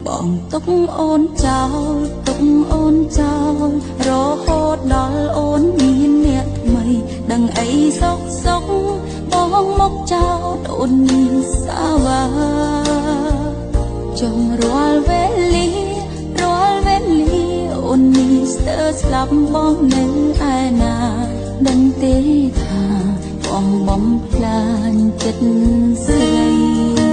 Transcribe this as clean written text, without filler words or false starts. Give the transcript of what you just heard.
បងទុកអូនចោលទុកអូនចោលរហូតដល់អូនមានអ្នកថ្មីដឹងអីសុកសុកបងមកចោលអូនមានសាវ៉ាចង់រាល់វេលាអូននេះស្ទើរស្លាប់បងនៅឯណាដឹងទេថាបងបំផ្លាញចិត្តស្រី